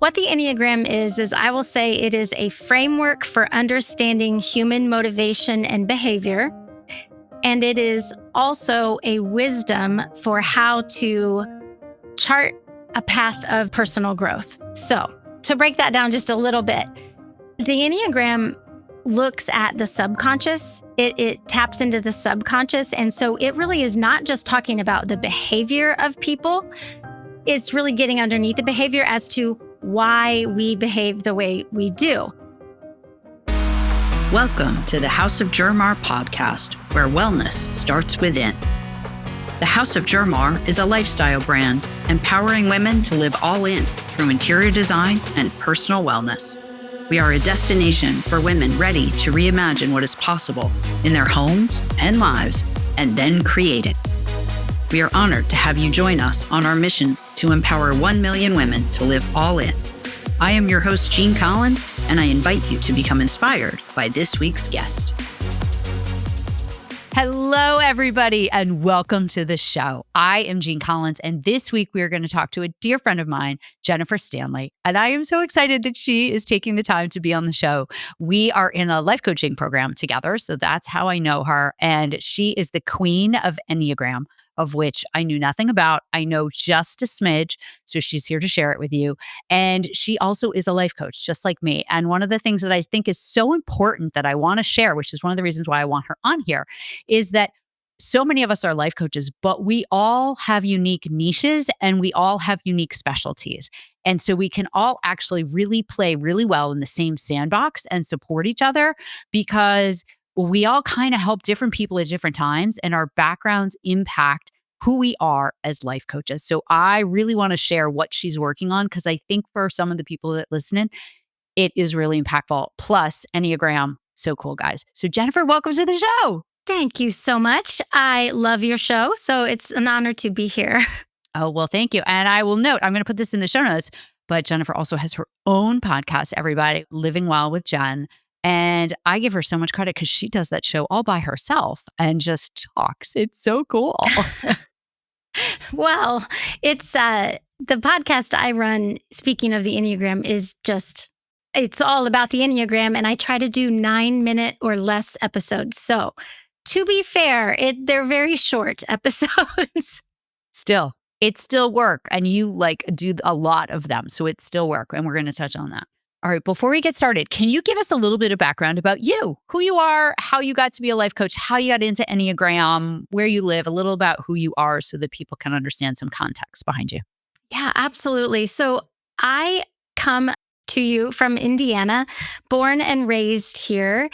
What the Enneagram is I will say it is a framework for understanding human motivation and behavior. And it is also a wisdom for how to chart a path of personal growth. So, to break that down just a little bit, the Enneagram looks at the subconscious. It taps into the subconscious. And so it really is not just talking about the behavior of people. It's really getting underneath the behavior as to why we behave the way we do. Welcome to the House of Germar podcast, where wellness starts within. The House of Germar is a lifestyle brand, empowering women to live all in through interior design and personal wellness. We are a destination for women ready to reimagine what is possible in their homes and lives, and then create it. We are honored to have you join us on our mission to empower 1 million women to live all in. I am your host, Jean Collins, and I invite you to become inspired by this week's guest. Hello, everybody, and welcome to the show. I am Jean Collins, and this week we are going to talk to a dear friend of mine, Jennifer Stanley, and I am so excited that she is taking the time to be on the show. We are in a life coaching program together, so that's how I know her, and she is the queen of Enneagram, of which I knew nothing about. I know just a smidge, so she's here to share it with you. And she also is a life coach, just like me. And one of the things that I think is so important that I want to share, which is one of the reasons why I want her on here, is that so many of us are life coaches, but we all have unique niches and we all have unique specialties. And so we can all actually really play really well in the same sandbox and support each other, because we all kind of help different people at different times, and our backgrounds impact who we are as life coaches. So I really want to share what she's working on, because I think for some of the people that listen, it is really impactful. Plus, Enneagram, so cool, guys. So Jennifer, welcome to the show. Thank you so much. I love your show, so it's an honor to be here. Oh, well, thank you. And I will note, I'm going to put this in the show notes, but Jennifer also has her own podcast, everybody, Living Well with Jen. And I give her so much credit because she does that show all by herself and just talks. It's so cool. Well, it's the podcast I run, speaking of the Enneagram, is just, it's all about the Enneagram. And I try to do 9-minute or less episodes. So to be fair, they're very short episodes. Still, it's still work. And you do a lot of them. So it's still work. And we're going to touch on that. All right, before we get started, can you give us a little bit of background about you, who you are, how you got to be a life coach, how you got into Enneagram, where you live, a little about who you are so that people can understand some context behind you? Yeah, absolutely. So I come to you from Indiana, born and raised here.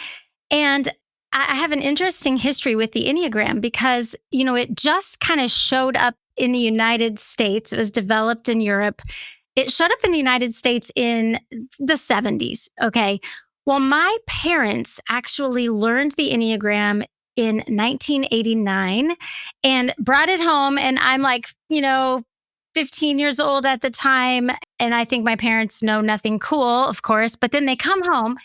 And I have an interesting history with the Enneagram because, it just kind of showed up in the United States. It was developed in Europe. It showed up in the United States in the 70s, okay? Well, my parents actually learned the Enneagram in 1989 and brought it home. And I'm 15 years old at the time. And I think my parents know nothing cool, of course. But then they come home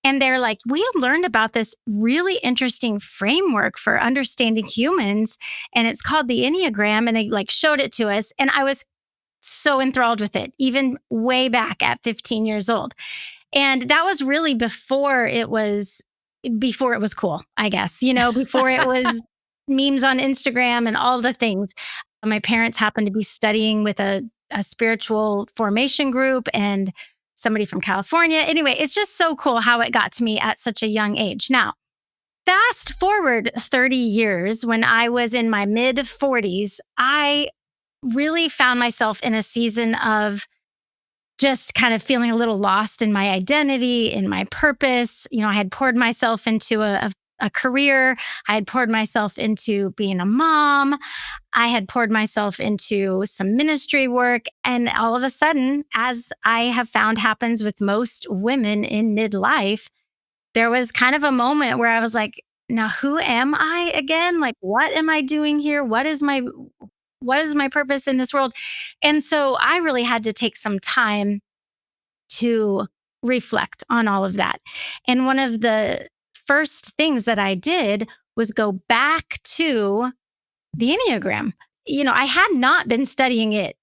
and they're like, we learned about this really interesting framework for understanding humans. And it's called the Enneagram. And they showed it to us. And I was so enthralled with it, even way back at 15 years old. And that was really before it was cool, I guess, before it was memes on Instagram and all the things. My parents happened to be studying with a spiritual formation group and somebody from California. Anyway, it's just so cool how it got to me at such a young age. Now, fast forward 30 years, when I was in my mid 40s, I really found myself in a season of just kind of feeling a little lost in my identity, in my purpose. I had poured myself into a career. I had poured myself into being a mom. I had poured myself into some ministry work. And all of a sudden, as I have found happens with most women in midlife, there was kind of a moment where I was like, now, who am I again? What am I doing here? What is my purpose in this world? And so I really had to take some time to reflect on all of that. And one of the first things that I did was go back to the Enneagram. I had not been studying it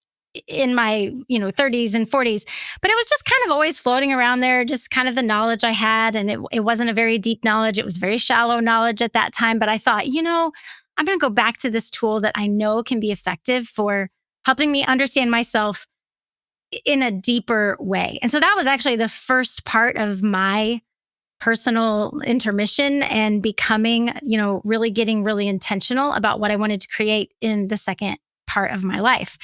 in my, 30s and 40s, but it was just kind of always floating around there, just kind of the knowledge I had. And it wasn't a very deep knowledge. It was very shallow knowledge at that time. But I thought, I'm going to go back to this tool that I know can be effective for helping me understand myself in a deeper way. And so that was actually the first part of my personal intermission and becoming, really getting really intentional about what I wanted to create in the second part of my life.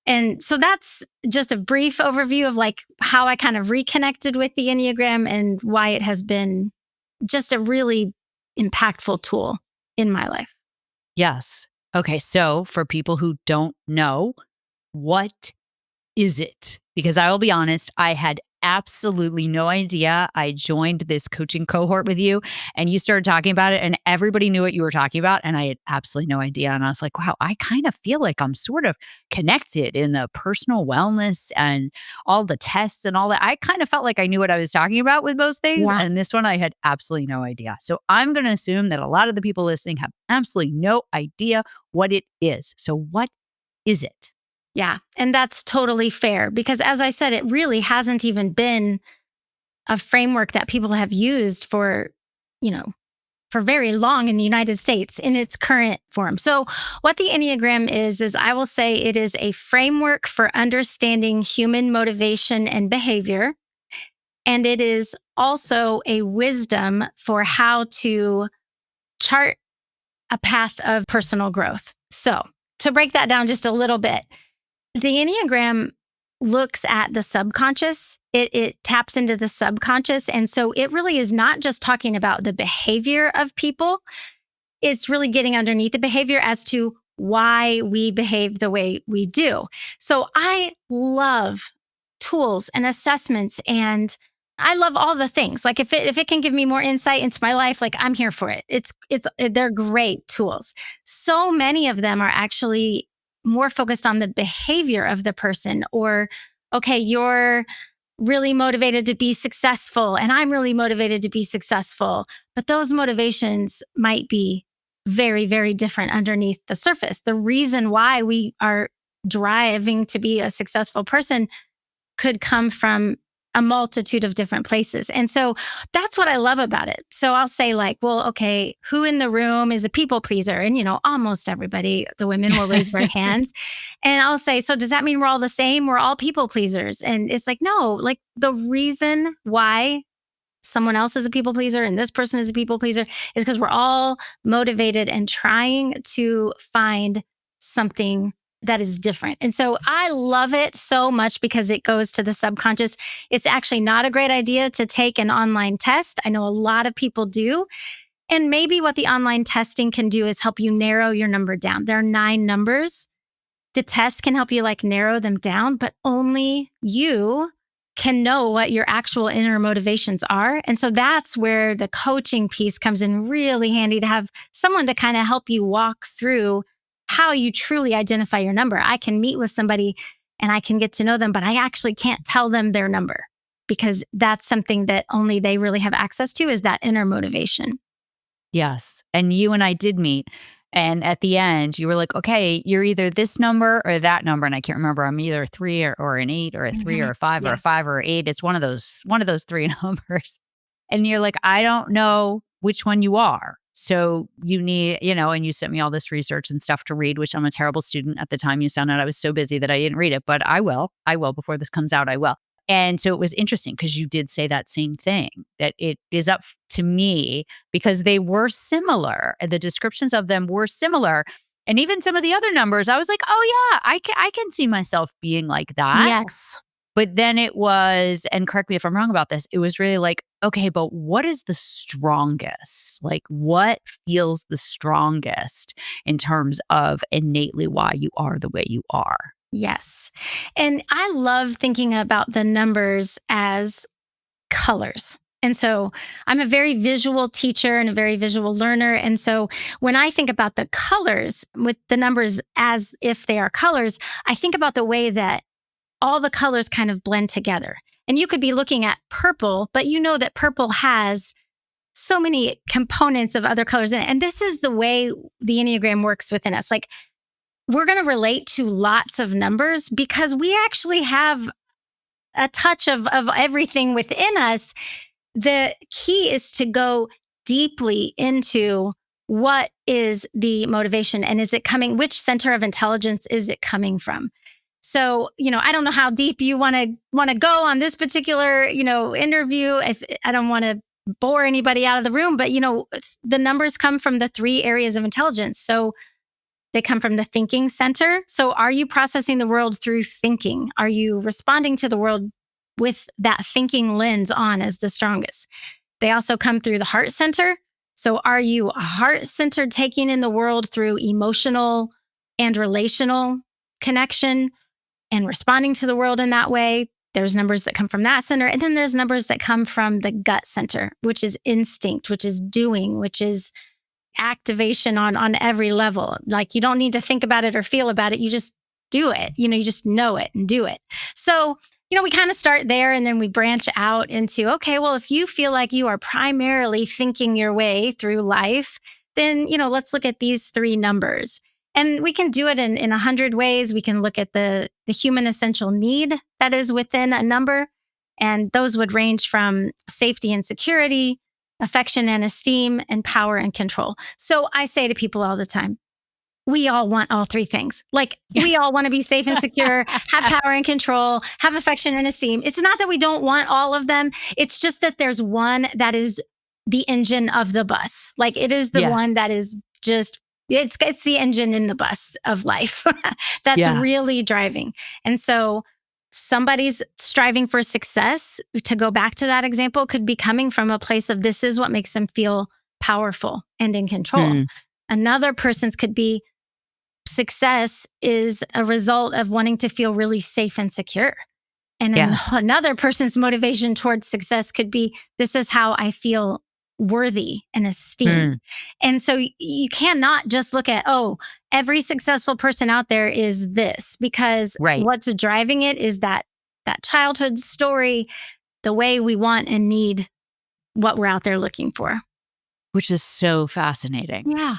And so that's just a brief overview of like how I kind of reconnected with the Enneagram and why it has been just a really impactful tool in my life. Yes. Okay. So for people who don't know, what is it? Because I will be honest, I had absolutely no idea. I joined this coaching cohort with you and you started talking about it and everybody knew what you were talking about. And I had absolutely no idea. And I was like, wow, I kind of feel like I'm sort of connected in the personal wellness and all the tests and all that. I kind of felt like I knew what I was talking about with most things. Yeah. And this one, I had absolutely no idea. So I'm going to assume that a lot of the people listening have absolutely no idea what it is. So what is it? Yeah. And that's totally fair because as I said, it really hasn't even been a framework that people have used for very long in the United States in its current form. So what the Enneagram is I will say it is a framework for understanding human motivation and behavior. And it is also a wisdom for how to chart a path of personal growth. So to break that down just a little bit, the Enneagram looks at the subconscious. It taps into the subconscious. And so it really is not just talking about the behavior of people. It's really getting underneath the behavior as to why we behave the way we do. So I love tools and assessments and I love all the things. Like if it can give me more insight into my life, like I'm here for it. They're great tools. So many of them are actually more focused on the behavior of the person or, okay, you're really motivated to be successful and I'm really motivated to be successful. But those motivations might be very, very different underneath the surface. The reason why we are driving to be a successful person could come from a multitude of different places. And so that's what I love about it. So I'll say like, well, okay, who in the room is a people pleaser? And, almost everybody, the women will raise their hands. And I'll say, so does that mean we're all the same? We're all people pleasers. And it's like, no, like the reason why someone else is a people pleaser and this person is a people pleaser is because we're all motivated and trying to find something that is different. And so I love it so much because it goes to the subconscious. It's actually not a great idea to take an online test. I know a lot of people do. And maybe what the online testing can do is help you narrow your number down. There are 9 numbers. The test can help you narrow them down, but only you can know what your actual inner motivations are. And so that's where the coaching piece comes in really handy to have someone to kind of help you walk through how you truly identify your number. I can meet with somebody and I can get to know them, but I actually can't tell them their number because that's something that only they really have access to is that inner motivation. Yes. And you and I did meet. And at the end, you were like, okay, you're either this number or that number. And I can't remember. I'm either a 3 or an 8 or a 3 or a 5 or a 5 or 8. It's one of those 3 numbers. And you're like, I don't know which one you are. So you need, and you sent me all this research and stuff to read, which I'm a terrible student at the time. You found out I was so busy that I didn't read it, but I will before this comes out. I will. And so it was interesting because you did say that same thing, that it is up to me because they were similar. The descriptions of them were similar. And even some of the other numbers, I was like, oh yeah, I can see myself being like that. Yes. But then it was, and correct me if I'm wrong about this, it was really like, okay, but what is the strongest? Like what feels the strongest in terms of innately why you are the way you are? Yes. And I love thinking about the numbers as colors. And so I'm a very visual teacher and a very visual learner. And so when I think about the colors with the numbers as if they are colors, I think about the way that all the colors kind of blend together. And you could be looking at purple, but you know that purple has so many components of other colors in it. And this is the way the Enneagram works within us. Like we're going to relate to lots of numbers because we actually have a touch of everything within us. The key is to go deeply into what is the motivation and is it coming, which center of intelligence is it coming from? So, I don't know how deep you want to go on this particular, interview. If I don't want to bore anybody out of the room, but the numbers come from the three areas of intelligence. So they come from the thinking center. So are you processing the world through thinking? Are you responding to the world with that thinking lens on as the strongest? They also come through the heart center. So are you heart-centered, taking in the world through emotional and relational connection and responding to the world in that way? There's numbers that come from that center. And then there's numbers that come from the gut center, which is instinct, which is doing, which is activation on every level. Like you don't need to think about it or feel about it. You just do it. You just know it and do it. So, we kind of start there and then we branch out into, okay, well, if you feel like you are primarily thinking your way through life, then, let's look at these three numbers. And we can do it in 100 ways. We can look at the human essential need that is within a number. And those would range from safety and security, affection and esteem, and power and control. So I say to people all the time, we all want all three things. Like we all want to be safe and secure, have power and control, have affection and esteem. It's not that we don't want all of them. It's just that there's one that is the engine of the bus. Like it is the one that is just, it's the engine in the bus of life that's really driving. And so somebody's striving for success, to go back to that example, could be coming from a place of this is what makes them feel powerful and in control. Another person's could be success is a result of wanting to feel really safe and secure. And another person's motivation towards success could be, this is how I feel worthy and esteemed. And so you cannot just look at, every successful person out there is this, because what's driving it is that childhood story, the way we want and need what we're out there looking for. Which is so fascinating. Yeah.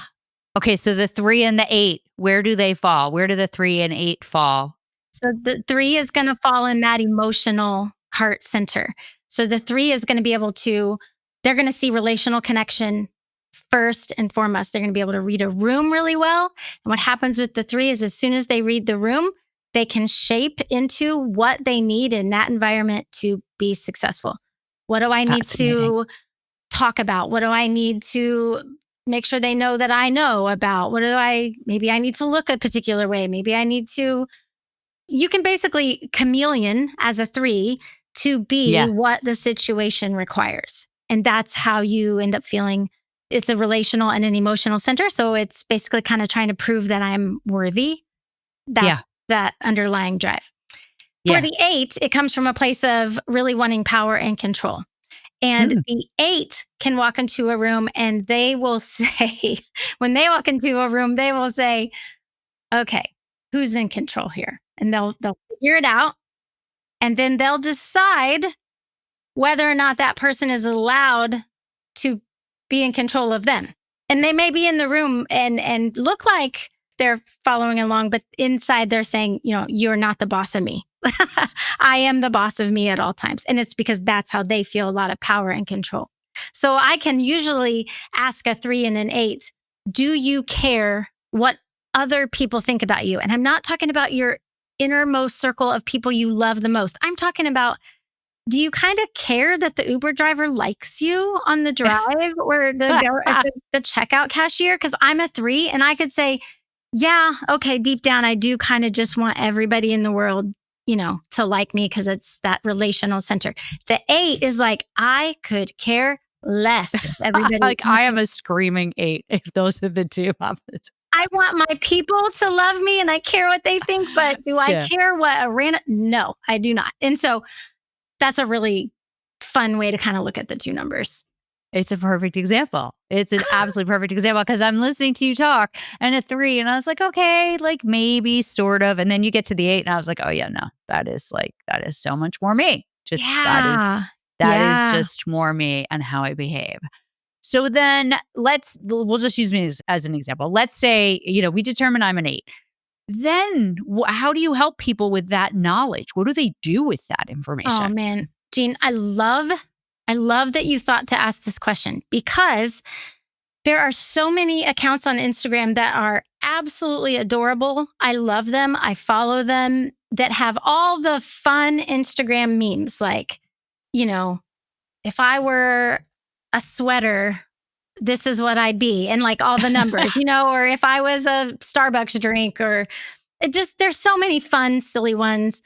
Okay, so the 3 and the 8, where do they fall? Where do the 3 and 8 fall? So the 3 is going to fall in that emotional heart center. So the 3 is going to be able to, they're going to see relational connection first and foremost. They're going to be able to read a room really well. And what happens with the 3 is as soon as they read the room, they can shape into what they need in that environment to be successful. What do I need to talk about? What do I need to make sure they know that I know about? Maybe I need to look a particular way. Maybe I need to, you can basically chameleon as a 3 to be what the situation requires. And that's how you end up feeling. It's a relational and an emotional center. So it's basically kind of trying to prove that I'm worthy, that underlying drive. For the 8, it comes from a place of really wanting power and control. And the 8 can walk into a room and they will say, when they walk into a room, they will say, okay, who's in control here? And they'll figure it out. And then they'll decide whether or not that person is allowed to be in control of them. And they may be in the room and look like they're following along, but inside they're saying, you're not the boss of me. I am the boss of me at all times. And it's because that's how they feel a lot of power and control. So I can usually ask a 3 and an 8, do you care what other people think about you? And I'm not talking about your innermost circle of people you love the most. I'm talking about, do you kind of care that the Uber driver likes you on the drive or the checkout cashier? Because I'm a 3 and I could say, yeah, okay, deep down, I do kind of just want everybody in the world, to like me because it's that relational center. The 8 is like, I could care less if everybody. Like I am a screaming 8 if those are the two opposites. I want my people to love me and I care what they think, but do I care what a random? No, I do not. And so that's a really fun way to kind of look at the two numbers. It's a perfect example. It's an absolutely perfect example because I'm listening to you talk and a 3 and I was like, okay, like maybe sort of. And then you get to the 8 and I was like, oh yeah, no, that is so much more me. That is just more me and how I behave. So then we'll just use me as an example. Let's say, we determine I'm an 8. then how do you help people with that knowledge? What do they do with that Oh information? man, Jean, I love that you thought to ask this question, because there are so many accounts on Instagram that are absolutely adorable. I love them. I follow them, that have all the fun Instagram memes. Like, if I were a sweater, this is what I'd be. And like all the numbers, or if I was a Starbucks drink, or there's so many fun, silly ones.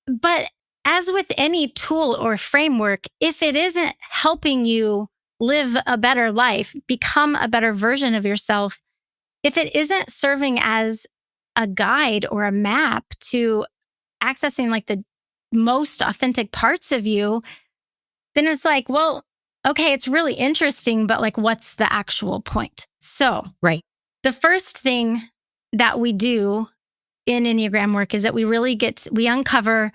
But as with any tool or framework, if it isn't helping you live a better life, become a better version of yourself, if it isn't serving as a guide or a map to accessing like the most authentic parts of you, then it's like, well, okay, it's really interesting, but like, what's the actual point? So, Right. the first thing that we do in Enneagram work is that we uncover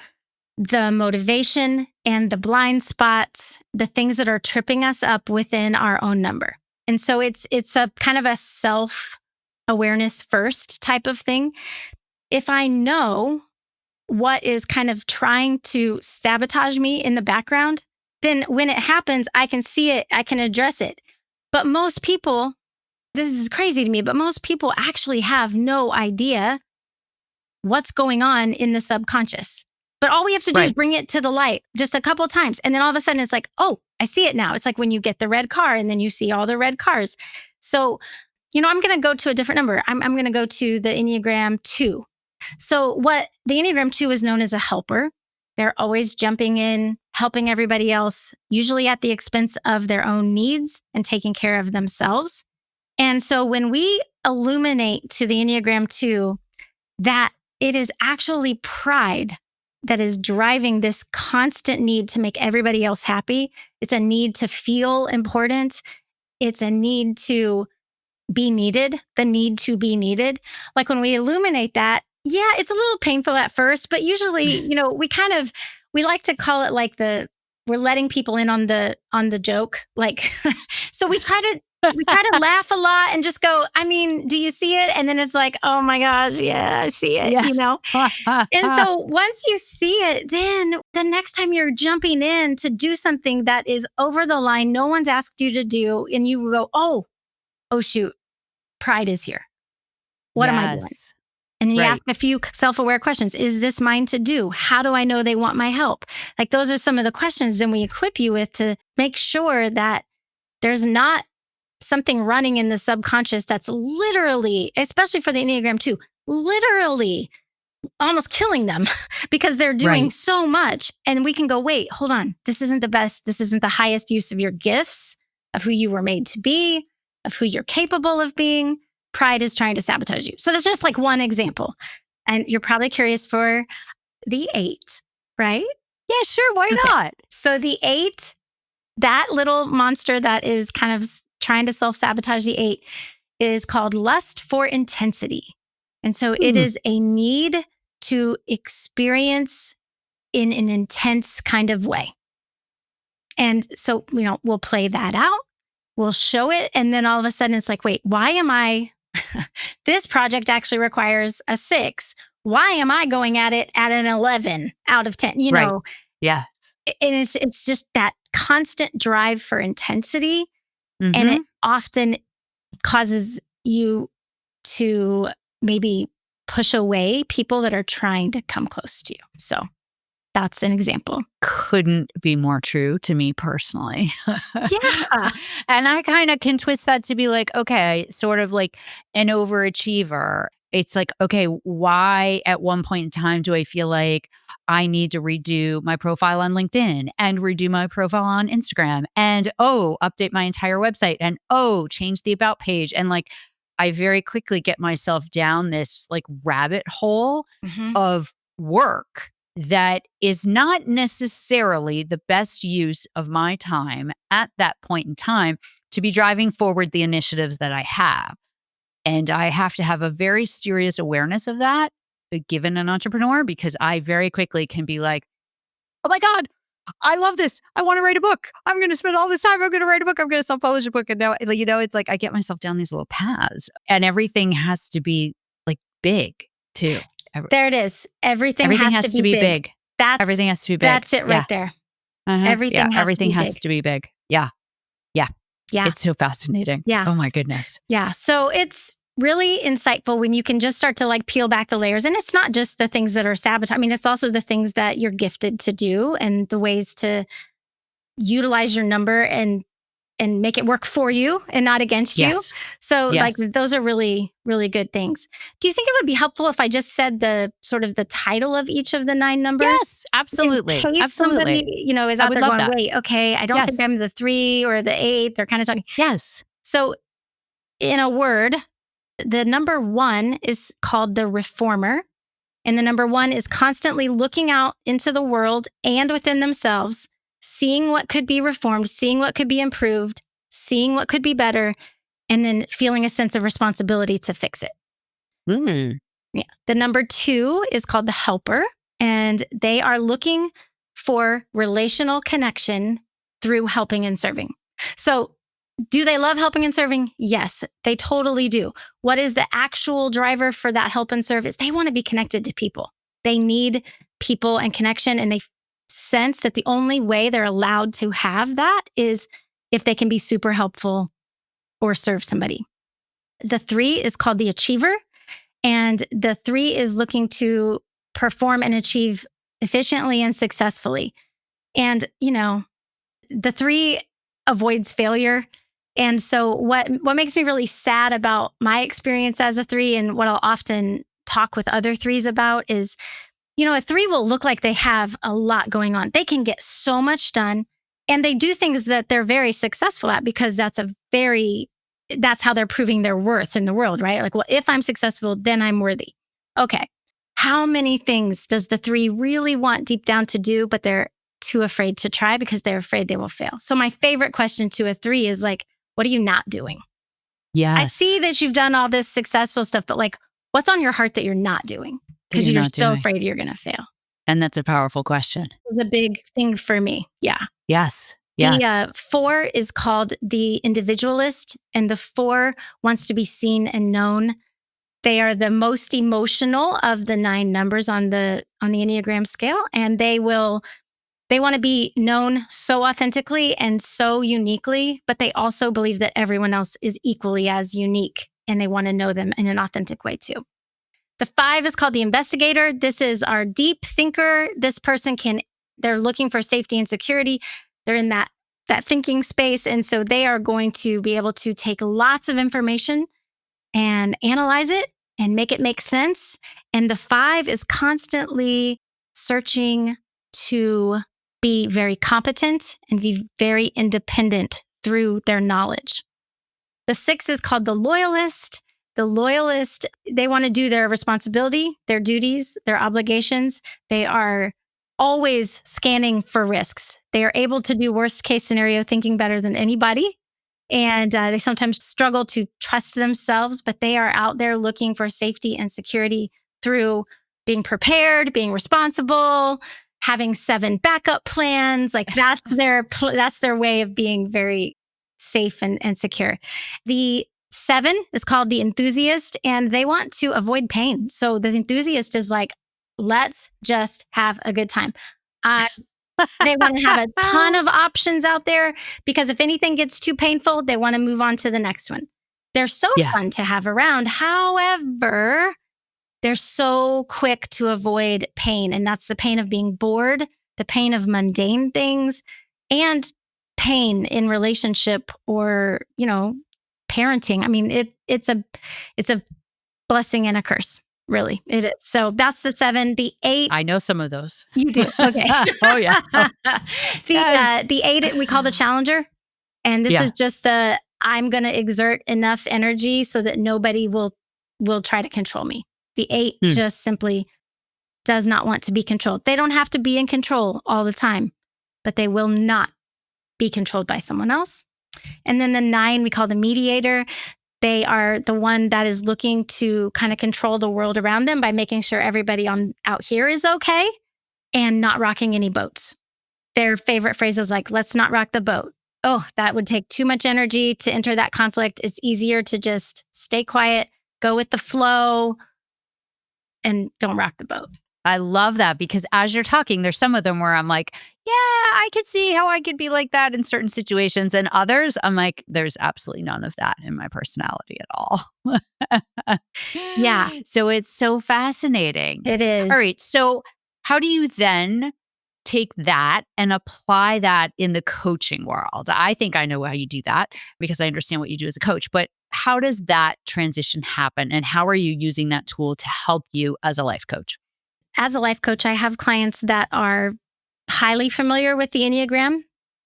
the motivation and the blind spots, the things that are tripping us up within our own number. And so it's a kind of a self-awareness first type of thing. If I know what is kind of trying to sabotage me in the background, then when it happens, I can see it, I can address it. But most people, this is crazy to me, but most people actually have no idea what's going on in the subconscious. But all we have to do is bring it to the light just a couple times. And then all of a sudden it's like, oh, I see it now. It's like when you get the red car and then you see all the red cars. So, I'm going to go to a different number. I'm going to go to the Enneagram 2. So what the Enneagram 2 is known as a helper. They're always jumping in, helping everybody else, usually at the expense of their own needs and taking care of themselves. And so when we illuminate to the Enneagram 2 that it is actually pride that is driving this constant need to make everybody else happy. It's a need to feel important. It's a need to be needed, the need to be needed. Like when we illuminate that, yeah, it's a little painful at first, but usually, we like to call it like we're letting people in on the joke. Like, so we try to laugh a lot and just go, do you see it? And then it's like, oh my gosh, yeah, I see it, And so once you see it, then the next time you're jumping in to do something that is over the line, no one's asked you to do, and you go, oh shoot, pride is here. What am I doing? And then you ask a few self-aware questions. Is this mine to do? How do I know they want my help? Like those are some of the questions then we equip you with to make sure that there's not something running in the subconscious that's literally, especially for the Enneagram 2, literally almost killing them because they're doing so much. And we can go, wait, hold on. This isn't the best. This isn't the highest use of your gifts, of who you were made to be, of who you're capable of being. Pride is trying to sabotage you. So that's just like one example. And you're probably curious for the 8, right? Yeah, sure. Why not? So the 8, that little monster that is kind of trying to self-sabotage the 8 is called lust for intensity. And so it is a need to experience in an intense kind of way. And so, we'll play that out. We'll show it. And then all of a sudden it's like, wait, why am I, this project actually requires a 6. Why am I going at it at an 11 out of 10? Yeah. And it's just that constant drive for intensity. Mm-hmm. And it often causes you to maybe push away people that are trying to come close to you. So that's an example. Couldn't be more true to me personally. Yeah. And I kind of can twist that to be like, okay, sort of like an overachiever. It's like, okay, why at one point in time do I feel like I need to redo my profile on LinkedIn and redo my profile on Instagram and, update my entire website and, change the about page. And like, I very quickly get myself down this like rabbit hole of work that is not necessarily the best use of my time at that point in time to be driving forward the initiatives that I have. And I have to have a very serious awareness of that, given an entrepreneur, because I very quickly can be like, oh my God, I love this. I want to write a book. I'm going to spend all this time. I'm going to write a book. I'm going to self-publish a book. And now, it's like I get myself down these little paths and everything has to be like big too. There it is. Everything has to be big. Everything has to be big. That's it right there. Everything has everything to be has big. to be big. Yeah. Yeah. Yeah. It's so fascinating. Yeah. Oh my goodness. Yeah. So it's really insightful when you can just start to like peel back the layers. And it's not just the things that are sabotage. I mean, it's also the things that you're gifted to do and the ways to utilize your number and make it work for you and not against you. Yes. So like Yes. those are really, really good things. Do you think it would be helpful if I just said the sort of the title of each of the 9 numbers? Yes, absolutely. In case somebody, is I out would there love going, that. wait, okay, I don't think Yes. I'm the 3 or the 8. They're kind of talking. Yes. So in a word, the number 1 is called the reformer. And the number 1 is constantly looking out into the world and within themselves, seeing what could be reformed, seeing what could be improved, seeing what could be better, and then feeling a sense of responsibility to fix it. Mm. Yeah. The number 2 is called the helper, and they are looking for relational connection through helping and serving. So, do they love helping and serving? Yes, they totally do. What is the actual driver for that help and service? They want to be connected to people. They need people and connection, and they sense that the only way they're allowed to have that is if they can be super helpful or serve somebody. The 3 is called the achiever, and the 3 is looking to perform and achieve efficiently and successfully. And, the 3 avoids failure. And so what makes me really sad about my experience as a 3 and what I'll often talk with other 3s about is, a 3 will look like they have a lot going on. They can get so much done and they do things that they're very successful at because that's how they're proving their worth in the world, right? Like, well, if I'm successful, then I'm worthy. Okay. How many things does the 3 really want deep down to do, but they're too afraid to try because they're afraid they will fail? So my favorite question to a 3 is like, what are you not doing? Yes. I see that you've done all this successful stuff, but like, what's on your heart that you're not doing? Because you're so afraid you're going to fail. And that's a powerful question. It's a big thing for me. Yeah. Yes. Yes. The 4 is called the individualist, and the 4 wants to be seen and known. They are the most emotional of the 9 numbers on the Enneagram scale, and they want to be known so authentically and so uniquely, but they also believe that everyone else is equally as unique, and they want to know them in an authentic way too. The 5 is called the investigator. This is our deep thinker. This person they're looking for safety and security. They're in that thinking space. And so they are going to be able to take lots of information and analyze it and make it make sense. And the 5 is constantly searching to be very competent and be very independent through their knowledge. The 6 is called the loyalist. The loyalist, they want to do their responsibility, their duties, their obligations. They are always scanning for risks. They are able to do worst case scenario thinking better than anybody. And they sometimes struggle to trust themselves, but they are out there looking for safety and security through being prepared, being responsible, having 7 backup plans. Like that's their way of being very safe and secure. The 7 is called the enthusiast, and they want to avoid pain. So the enthusiast is like, let's just have a good time. They want to have a ton of options out there because if anything gets too painful, they want to move on to the next one. They're so fun to have around. However, they're so quick to avoid pain. And that's the pain of being bored, the pain of mundane things, and pain in relationship or, parenting. I mean, it's a blessing and a curse. Really, it is. So that's the 7. The 8. I know some of those. You do. Okay. Oh, yeah. The 8 we call the challenger. And this is just I'm going to exert enough energy so that nobody will try to control me. The 8 just simply does not want to be controlled. They don't have to be in control all the time, but they will not be controlled by someone else. And then the 9 we call the mediator. They are the one that is looking to kind of control the world around them by making sure everybody out here is okay and not rocking any boats. Their favorite phrase is like, let's not rock the boat. Oh, that would take too much energy to enter that conflict. It's easier to just stay quiet, go with the flow, and don't rock the boat. I love that because as you're talking, there's some of them where I'm like, yeah, I could see how I could be like that in certain situations. And others, I'm like, there's absolutely none of that in my personality at all. Yeah. So it's so fascinating. It is. All right. So how do you then take that and apply that in the coaching world? I think I know how you do that because I understand what you do as a coach, but how does that transition happen? And how are you using that tool to help you as a life coach? As a life coach, I have clients that are highly familiar with the Enneagram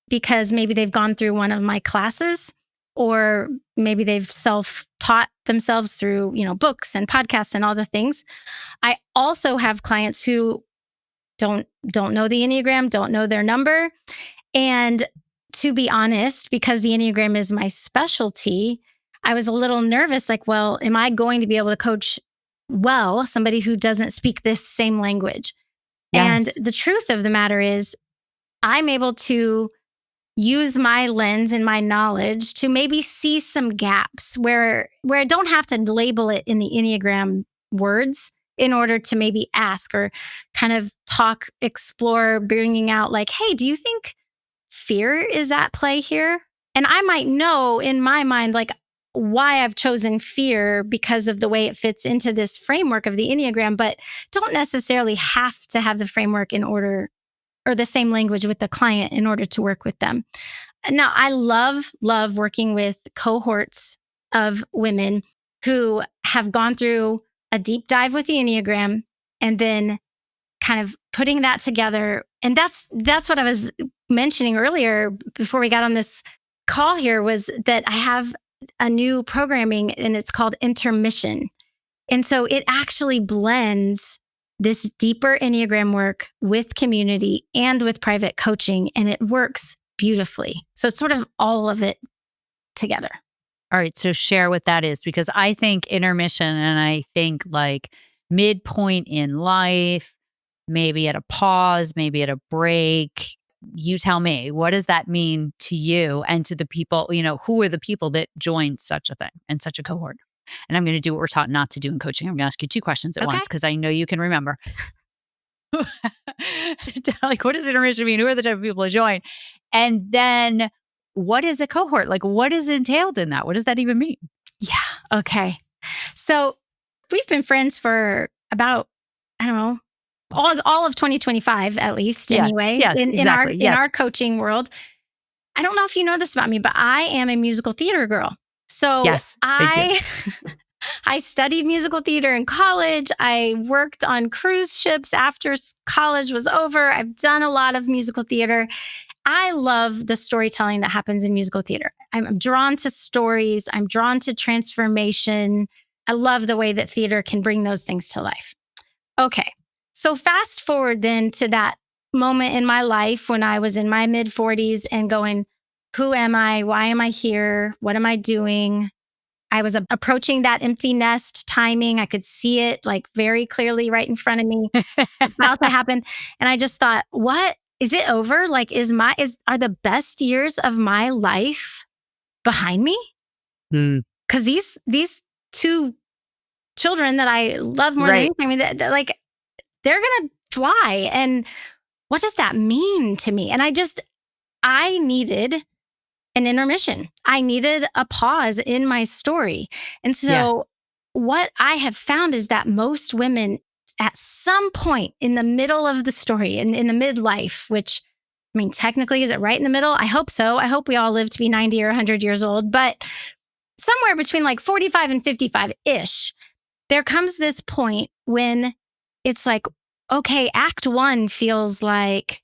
because maybe they've gone through one of my classes, or maybe they've self-taught themselves through, books and podcasts and all the things. I also have clients who don't know the Enneagram, don't know their number. And to be honest, because the Enneagram is my specialty, I was a little nervous, like, well, am I going to be able to coach somebody who doesn't speak this same language? Yes. And the truth of the matter is, I'm able to use my lens and my knowledge to maybe see some gaps where I don't have to label it in the Enneagram words in order to maybe ask or kind of talk, explore, bringing out like, hey, do you think fear is at play here? And I might know in my mind, like, why I've chosen fear because of the way it fits into this framework of the Enneagram, but don't necessarily have to have the framework in order or the same language with the client in order to work with them. Now, I love working with cohorts of women who have gone through a deep dive with the Enneagram and then kind of putting that together. And that's what I was mentioning earlier before we got on this call here, was that I have a new programming and it's called Intermission. And so it actually blends this deeper Enneagram work with community and with private coaching, and it works beautifully. So it's sort of all of it together. All right. So share what that is, because I think intermission and I think like midpoint in life, maybe at a pause, maybe at a break. You tell me, what does that mean to you and to the people, who are the people that joined such a thing and such a cohort? And I'm going to do what we're taught not to do in coaching. I'm going to ask you 2 questions at once because I know you can remember. Like, what does intermission mean? Who are the type of people who join? And then what is a cohort? Like, what is entailed in that? What does that even mean? Yeah. Okay. So we've been friends for about, I don't know, all of 2025, at least, anyway, yes, exactly. in our coaching world. I don't know if you know this about me, but I am a musical theater girl. So yes, I studied musical theater in college. I worked on cruise ships after college was over. I've done a lot of musical theater. I love the storytelling that happens in musical theater. I'm drawn to stories. I'm drawn to transformation. I love the way that theater can bring those things to life. Okay. So fast forward then to that moment in my life when I was in my mid 40s and going, who am I? Why am I here? What am I doing? I was approaching that empty nest timing. I could see it like very clearly right in front of me. About to happen. And I just thought, what? Is it over? Like, are the best years of my life behind me? Because these 2 children that I love more than anything, I mean, they're going to fly. And what does that mean to me? And I needed an intermission. I needed a pause in my story. And so what I have found is that most women at some point in the middle of the story, in the midlife, which, I mean, technically, is it right in the middle? I hope so. I hope we all live to be 90 or 100 years old, but somewhere between like 45 and 55-ish, there comes this point when it's like, okay, act 1 feels like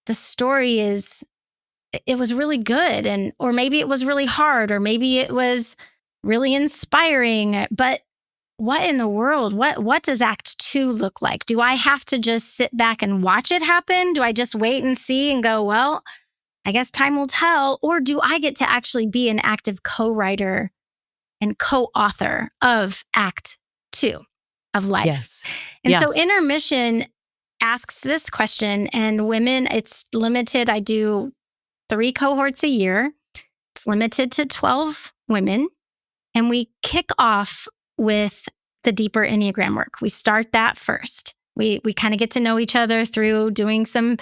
the story it was really good, or maybe it was really hard, or maybe it was really inspiring, but what in the world? What does act 2 look like? Do I have to just sit back and watch it happen? Do I just wait and see and go, well, I guess time will tell? Or do I get to actually be an active co-writer and co-author of act 2 of life? Yes. And so intermission asks this question, and women, it's limited. I do 3 cohorts a year. It's limited to 12 women. And we kick off with the deeper Enneagram work. We start that first. We kind of get to know each other through doing some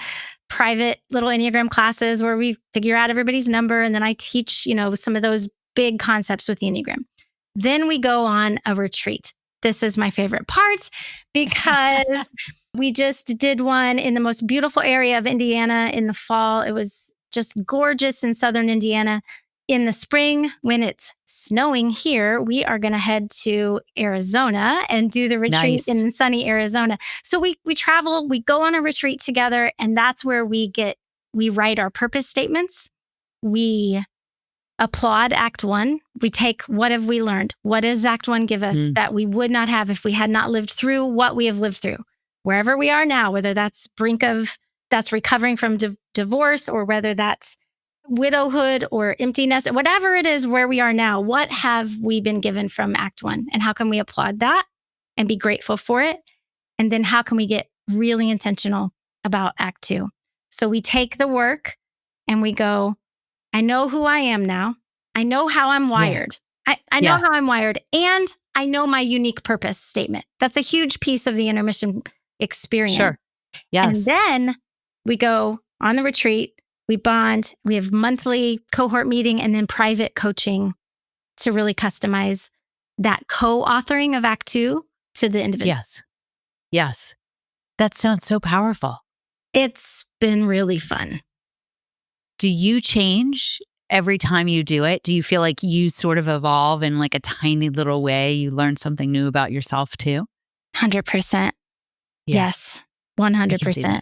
private little Enneagram classes where we figure out everybody's number. And then I teach, some of those big concepts with the Enneagram. Then we go on a retreat. This is my favorite part because we just did one in the most beautiful area of Indiana in the fall. It was just gorgeous in southern Indiana. In the spring, when it's snowing here, we are going to head to Arizona and do the retreat in sunny Arizona. So we travel, we go on a retreat together, and that's where we write our purpose statements. We applaud Act 1. We take, what have we learned? What does Act 1 give us that we would not have if we had not lived through what we have lived through? Wherever we are now, whether that's that's recovering from divorce, or whether that's widowhood or empty nest, whatever it is where we are now, what have we been given from Act 1? And how can we applaud that and be grateful for it? And then how can we get really intentional about Act 2? So we take the work and we go, I know who I am now. I know how I'm wired. I know how I'm wired, and I know my unique purpose statement. That's a huge piece of the intermission experience. Sure. Yes. And then we go on the retreat. We bond, we have monthly cohort meeting, and then private coaching to really customize that co-authoring of Act 2 to the individual. Yes. That sounds so powerful. It's been really fun. Do you change every time you do it? Do you feel like you sort of evolve in like a tiny little way? You learn something new about yourself too? 100%. Yes. 100%.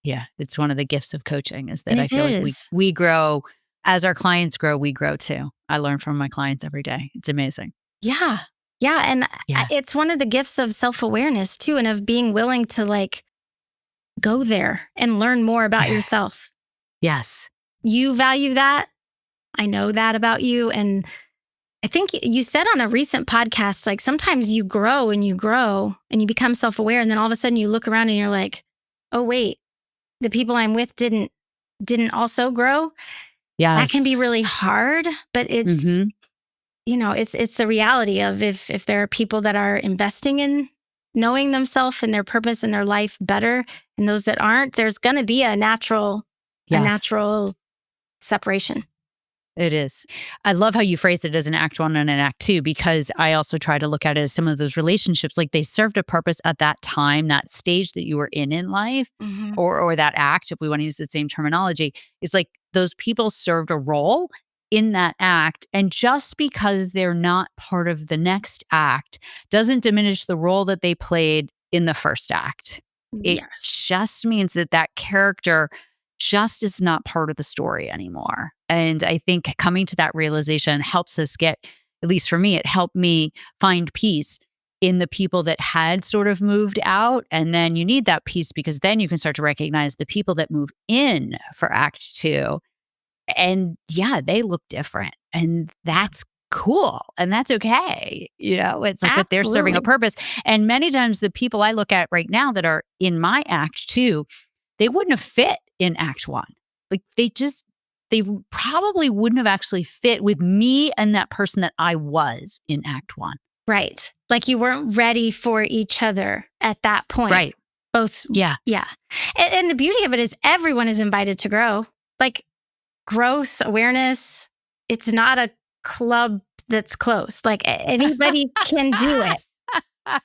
Yeah, it's one of the gifts of coaching is that It I feel like is. we grow as our clients grow, we grow too. I learn from my clients every day. It's amazing. Yeah. And it's one of the gifts of self-awareness too, and of being willing to go there and learn more about yourself. Yes. You value that. I know that about you. And I think you said on a recent podcast, sometimes you grow and you become self-aware. And then all of a sudden you look around and you're like, oh, wait, the people I'm with didn't also grow. Yes. That can be really hard, but it's, it's the reality of if there are people that are investing in knowing themselves and their purpose and their life better, and those that aren't, there's going to be a natural separation. It is. I love how you phrased it as an Act 1 and an Act 2, because I also try to look at it as some of those relationships, like they served a purpose at that time, that stage that you were in life, or that act, if we want to use the same terminology. It's like those people served a role in that act. And just because they're not part of the next act doesn't diminish the role that they played in the first act. It just means that character just is not part of the story anymore. And I think coming to that realization helps us get, at least for me, it helped me find peace in the people that had sort of moved out. And then you need that peace because then you can start to recognize the people that move in for Act 2. And they look different. And that's cool. And that's okay. It's like that they're serving a purpose. And many times the people I look at right now that are in my Act 2, they wouldn't have fit in Act 1. Like they probably wouldn't have actually fit with me and that person that I was in Act 1. Right. Like you weren't ready for each other at that point. Right. Both. Yeah. Yeah. And the beauty of it is everyone is invited to grow. Like growth, awareness, it's not a club that's closed. Like anybody can do it.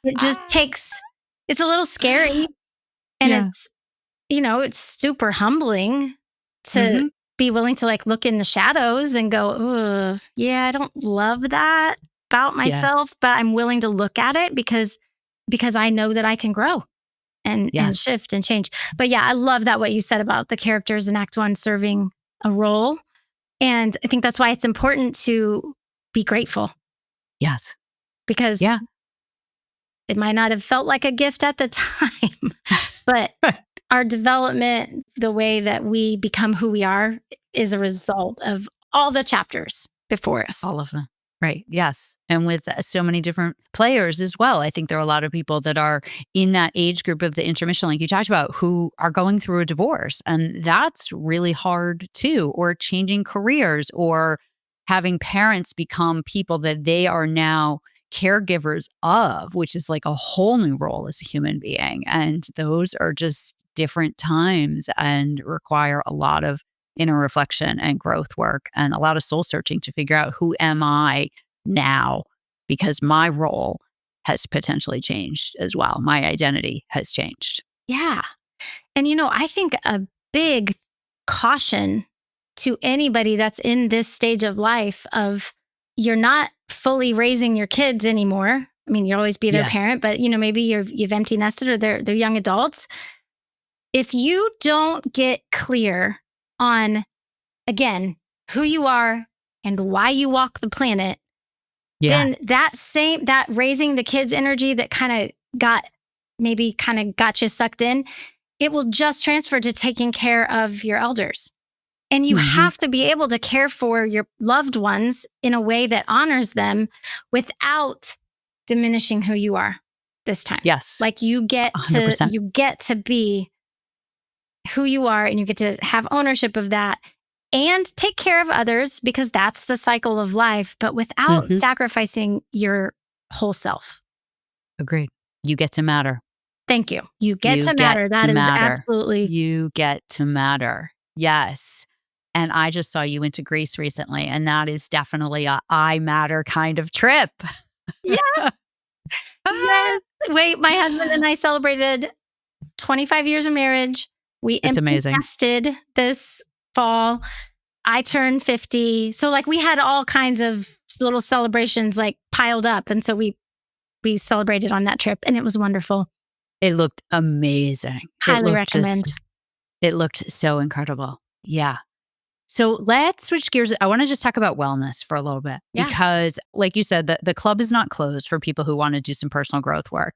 It just it's a little scary. And it's super humbling to be willing to look in the shadows and go, ugh, I don't love that about myself, but I'm willing to look at it because I know that I can grow and shift and change. But I love that what you said about the characters in Act 1 serving a role. And I think that's why it's important to be grateful. Yes. Because it might not have felt like a gift at the time, but our development, the way that we become who we are, is a result of all the chapters before us. All of them. Right. Yes. And with so many different players as well. I think there are a lot of people that are in that age group of the intermission, like you talked about, who are going through a divorce. And that's really hard too, or changing careers, or having parents become people that they are now caregivers of, which is like a whole new role as a human being. And those are just different times and require a lot of inner reflection and growth work and a lot of soul searching to figure out, who am I now? Because my role has potentially changed as well. My identity has changed. Yeah. And, I think a big caution to anybody that's in this stage of life of you're not fully raising your kids anymore. I mean, you'll always be their Yeah. parent, but, maybe you've empty nested or they're young adults. If you don't get clear on, again, who you are and why you walk the planet, Yeah. then that raising the kids energy that kind of got you sucked in, it will just transfer to taking care of your elders. And you have to be able to care for your loved ones in a way that honors them without diminishing who you are this time. Yes. Like you get 100%. to be who you are, and you get to have ownership of that and take care of others, because that's the cycle of life, but without sacrificing your whole self. Agreed. You get to matter. Thank you. You get to matter. That is absolutely. You get to matter. Yes. And I just saw you into Greece recently, and that is definitely a I matter kind of trip. Yes. Yes. Wait, my husband and I celebrated 25 years of marriage. We It's amazing. nested this fall. I turned 50. So like we had all kinds of little celebrations like piled up. And so we celebrated on that trip, and it was wonderful. It looked amazing. Highly recommend. It looked so incredible. Yeah. So let's switch gears. I want to just talk about wellness for a little bit, because like you said, the club is not closed for people who want to do some personal growth work.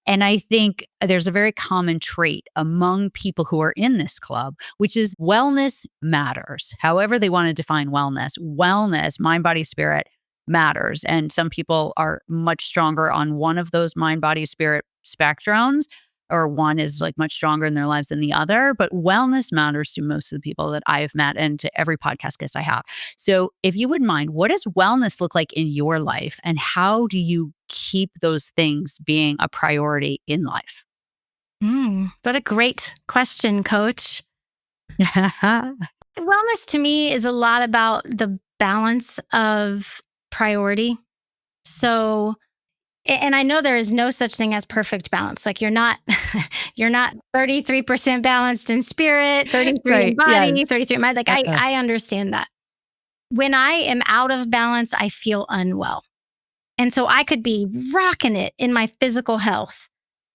And I think there's a very common trait among people who are in this club, which is wellness matters. However they want to define wellness, mind, body, spirit matters. And some people are much stronger on one of those mind, body, spirit spectrums, or one is like much stronger in their lives than the other. But wellness matters to most of the people that I've met and to every podcast guest I have. So if you wouldn't mind, what does wellness look like in your life, and how do you keep those things being a priority in life? What a great question, Coach. Wellness to me is a lot about the balance of priority. So, and I know there is no such thing as perfect balance. Like you're not 33% balanced in spirit, 33 in body, 33 in mind. Like I understand that. When I am out of balance, I feel unwell. And so I could be rocking it in my physical health.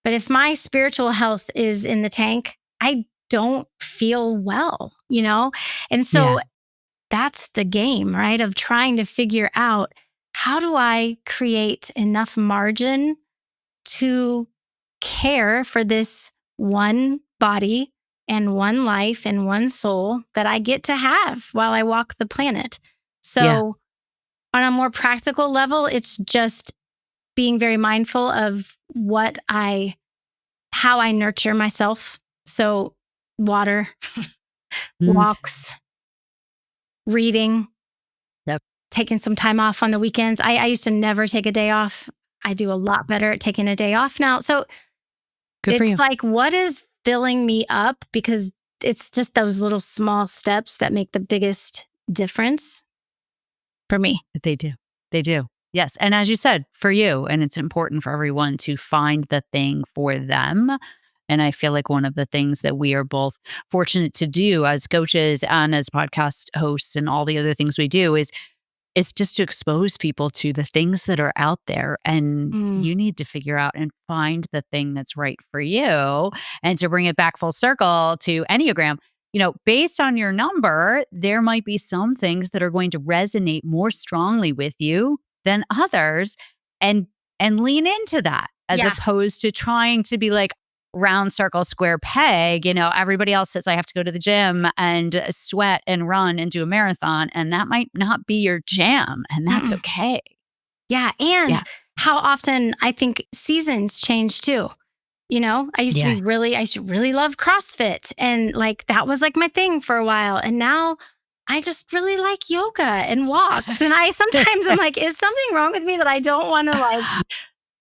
But if my spiritual health is in the tank, I don't feel well, And so that's the game, right? Of trying to figure out, how do I create enough margin to care for this one body and one life and one soul that I get to have while I walk the planet? So on a more practical level, it's just being very mindful of how I nurture myself. So water, walks, reading, taking some time off on the weekends. I used to never take a day off. I do a lot better at taking a day off now. So it's like, what is filling me up? Because it's just those little small steps that make the biggest difference for me. They do. Yes. And as you said, for you, and it's important for everyone to find the thing for them. And I feel like one of the things that we are both fortunate to do as coaches and as podcast hosts and all the other things we do is just to expose people to the things that are out there. And you need to figure out and find the thing that's right for you. And to bring it back full circle to Enneagram, based on your number, there might be some things that are going to resonate more strongly with you than others, and lean into that, as opposed to trying to be like round circle square peg. Everybody else says I have to go to the gym and sweat and run and do a marathon, and that might not be your jam, and that's okay. Yeah. And how often I think seasons change too. I used to really love CrossFit, and like that was like my thing for a while. And now I just really like yoga and walks. And I sometimes I'm like, is something wrong with me that I don't want to like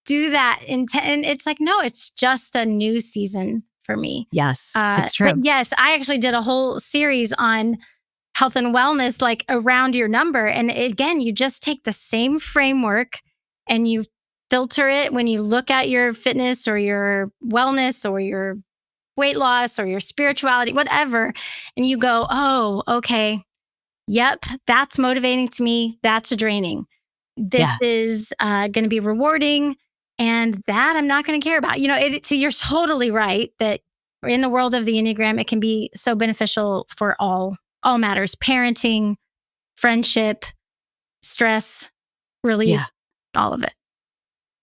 do that? And it's like, no, it's just a new season for me. Yes, it's But true. yes, I actually did a whole series on health and wellness, like around your number. And again, you just take the same framework and you filter it when you look at your fitness or your wellness or your weight loss or your spirituality, whatever. And you go, oh, okay. Yep. That's motivating to me. That's draining. This Yeah. is going to be rewarding. And that I'm not going to care about. So you're totally right that in the world of the Enneagram, it can be so beneficial for all matters, parenting, friendship, stress, really Yeah. all of it.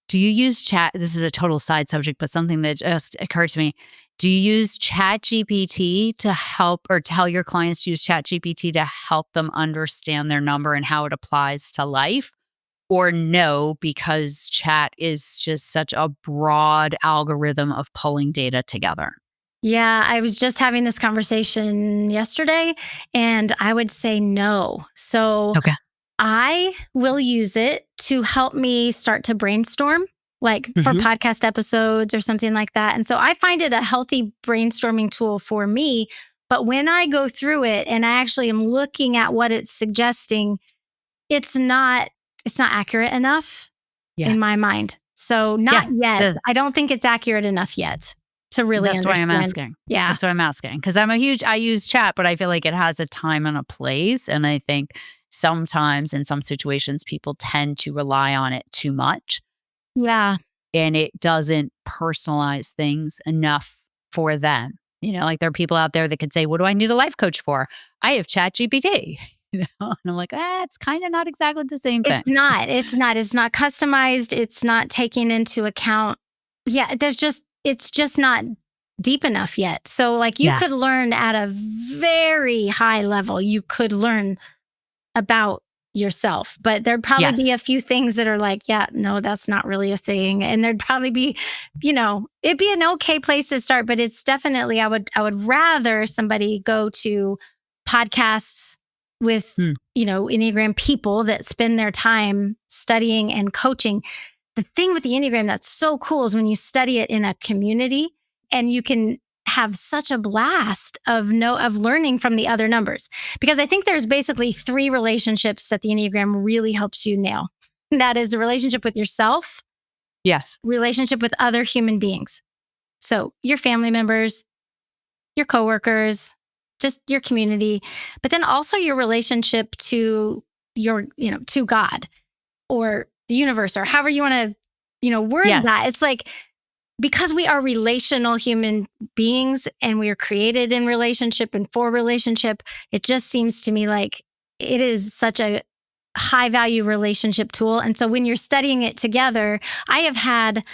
Do you use chat? This is a total side subject, but something that just occurred to me. Do you use Chat GPT to help or tell your clients to use Chat GPT to help them understand their number and how it applies to life? Or no, because chat is just such a broad algorithm of pulling data together? Yeah, I was just having this conversation yesterday, and I would say no. So Okay. I will use it to help me start to brainstorm, like for Mhm. podcast episodes or something like that. And so I find it a healthy brainstorming tool for me. But when I go through it and I actually am looking at what it's suggesting, it's not accurate enough Yeah. in my mind. So not Yeah. yet. the- I don't think it's accurate enough yet to really That's why I'm understand. asking. Yeah. That's why I'm asking. Because I use chat, but I feel like it has a time and a place. And I think sometimes in some situations, people tend to rely on it too much Yeah. and it doesn't personalize things enough for them. Like there are people out there that could say, what do I need a life coach for? I have Chat GPT. And I'm like, it's kind of not exactly the same thing. It's not. It's not customized. It's not taking into account. Yeah, it's just not deep enough yet. So like you Yeah. could learn at a very high level. You could learn about yourself, but there'd probably be Yes. a few things that are like, yeah, no, that's not really a thing. And there'd probably be, it'd be an okay place to start, but it's definitely I would rather somebody go to podcasts with, Hmm. Enneagram people that spend their time studying and coaching. The thing with the Enneagram that's so cool is when you study it in a community and you can have such a blast of learning from the other numbers. Because I think there's basically 3 relationships that the Enneagram really helps you nail. And that is the relationship with yourself, Yes. relationship with other human beings. So your family members, your coworkers, just your community, but then also your relationship to to God or the universe or however you want to, word Yes. that. It's like, because we are relational human beings and we are created in relationship and for relationship, it just seems to me like it is such a high value relationship tool. And so when you're studying it together, I have had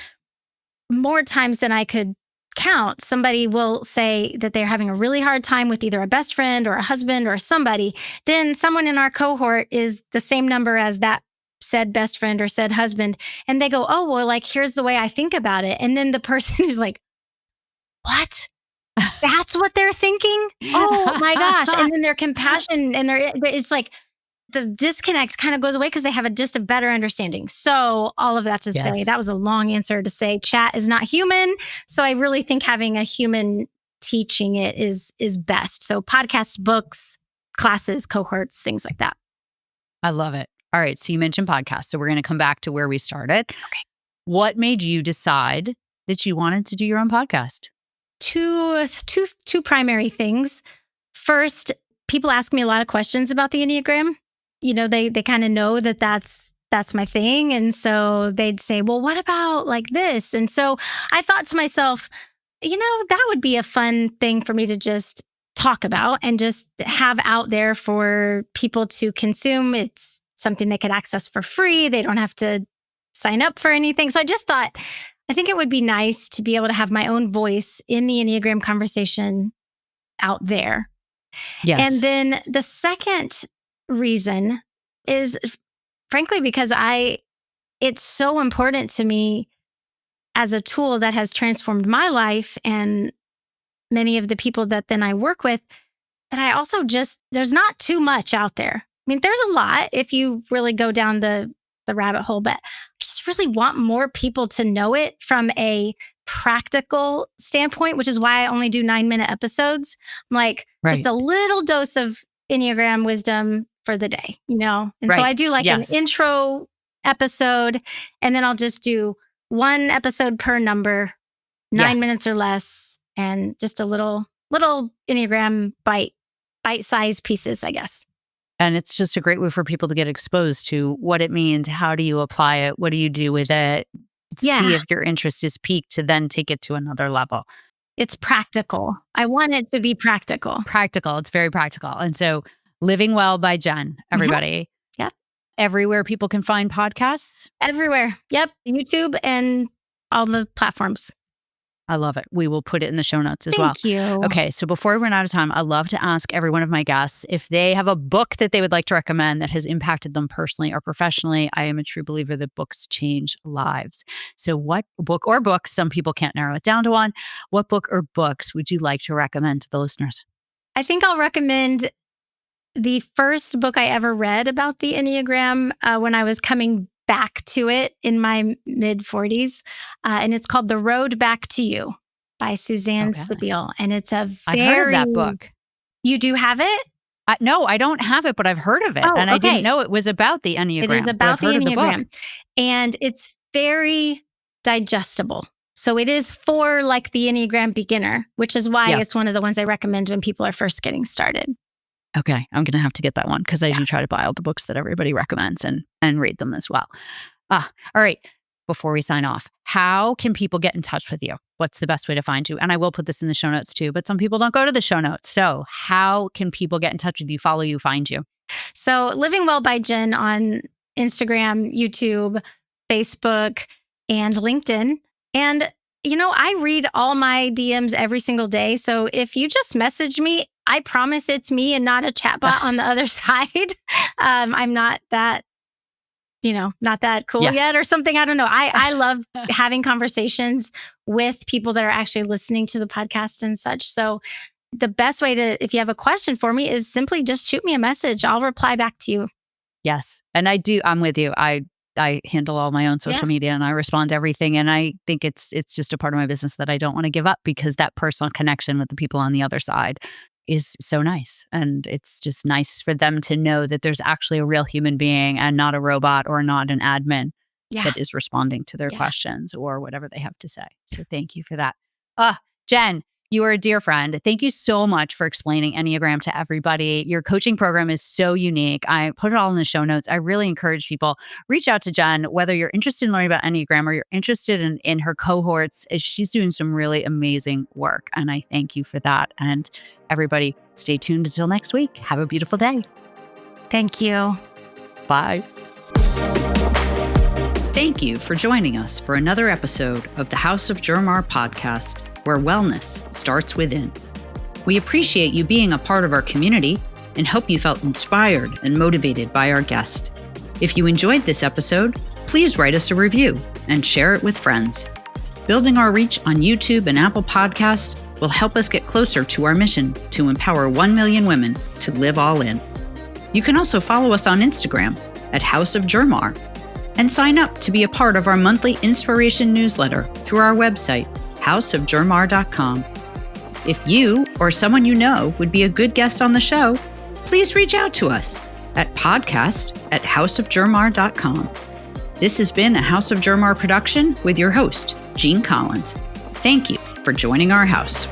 more times than I could count. Somebody will say that they're having a really hard time with either a best friend or a husband or somebody. Then someone in our cohort is the same number as that said best friend or said husband. And they go, oh, well, like, here's the way I think about it. And then the person is like, what? That's what they're thinking? Oh my gosh. And then their compassion and it's like the disconnect kind of goes away because they have just a better understanding. So all of that to say, Yes. that was a long answer to say chat is not human. So I really think having a human teaching it is best. So podcasts, books, classes, cohorts, things like that. I love it. All right. So you mentioned podcasts. So we're going to come back to where we started. Okay. What made you decide that you wanted to do your own podcast? Two primary things. First, people ask me a lot of questions about the Enneagram. They kind of know that that's my thing. And so they'd say, well, what about like this? And so I thought to myself, that would be a fun thing for me to just talk about and just have out there for people to consume. It's something they could access for free. They don't have to sign up for anything. So I just thought, I think it would be nice to be able to have my own voice in the Enneagram conversation out there. Yes. And then the second reason is frankly because it's so important to me as a tool that has transformed my life and many of the people that then I work with. that I also there's not too much out there. I mean, there's a lot if you really go down the rabbit hole, but I just really want more people to know it from a practical standpoint, which is why I only do 9-minute episodes. I'm like, just a little dose of Enneagram wisdom for the day, And so I do like an intro episode, and then I'll just do one episode per number, 9 minutes or less, and just a little Enneagram bite-sized pieces, I guess. And it's just a great way for people to get exposed to what it means. How do you apply it? What do you do with it? See if your interest is piqued to then take it to another level. It's practical. I want it to be practical. Practical. It's very practical. And so Living Well by Jen, everybody. Yep. Everywhere people can find podcasts? Everywhere. Yep. YouTube and all the platforms. I love it. We will put it in the show notes as well. Thank you. Okay, so before we run out of time, I love to ask every one of my guests if they have a book that they would like to recommend that has impacted them personally or professionally. I am a true believer that books change lives. So what book or books, some people can't narrow it down to one, what book or books would you like to recommend to the listeners? I think I'll recommend the first book I ever read about the Enneagram when I was coming back to it in my mid-40s. And it's called The Road Back to You by Suzanne Stabile. And it's a I've heard of that book. You do have it? No, I don't have it, but I've heard of it. Oh, and I didn't know it was about the Enneagram. It is about the Enneagram. And it's very digestible. So it is for like the Enneagram beginner, which is why it's one of the ones I recommend when people are first getting started. Okay, I'm going to have to get that one because I do try to buy all the books that everybody recommends and read them as well. All right, before we sign off, how can people get in touch with you? What's the best way to find you? And I will put this in the show notes too, but some people don't go to the show notes. So how can people get in touch with you, follow you, find you? So Living Well by Jen on Instagram, YouTube, Facebook, and LinkedIn. And I read all my DMs every single day. So if you just message me, I promise it's me and not a chatbot on the other side. I'm not that, not that cool yet or something. I don't know. I love having conversations with people that are actually listening to the podcast and such. So the best way if you have a question for me is simply just shoot me a message. I'll reply back to you. Yes. And I'm with you. I handle all my own social media and I respond to everything. And I think it's just a part of my business that I don't want to give up because that personal connection with the people on the other side is so nice. And it's just nice for them to know that there's actually a real human being and not a robot or not an admin that is responding to their questions or whatever they have to say. So thank you for that. Jen, you are a dear friend. Thank you so much for explaining Enneagram to everybody. Your coaching program is so unique. I put it all in the show notes. I really encourage people, reach out to Jen, whether you're interested in learning about Enneagram or you're interested in her cohorts. She's doing some really amazing work. And I thank you for that. And everybody, stay tuned until next week. Have a beautiful day. Thank you. Bye. Thank you for joining us for another episode of the House of Germar podcast, where wellness starts within. We appreciate you being a part of our community and hope you felt inspired and motivated by our guest. If you enjoyed this episode, please write us a review and share it with friends. Building our reach on YouTube and Apple Podcasts will help us get closer to our mission to empower 1 million women to live all in. You can also follow us on Instagram at House of Germar and sign up to be a part of our monthly inspiration newsletter through our website, houseofgermar.com. If you or someone you know would be a good guest on the show, please reach out to us at podcast@houseofgermar.com. This has been a House of Germar production with your host, Jean Collins. Thank you for joining our house.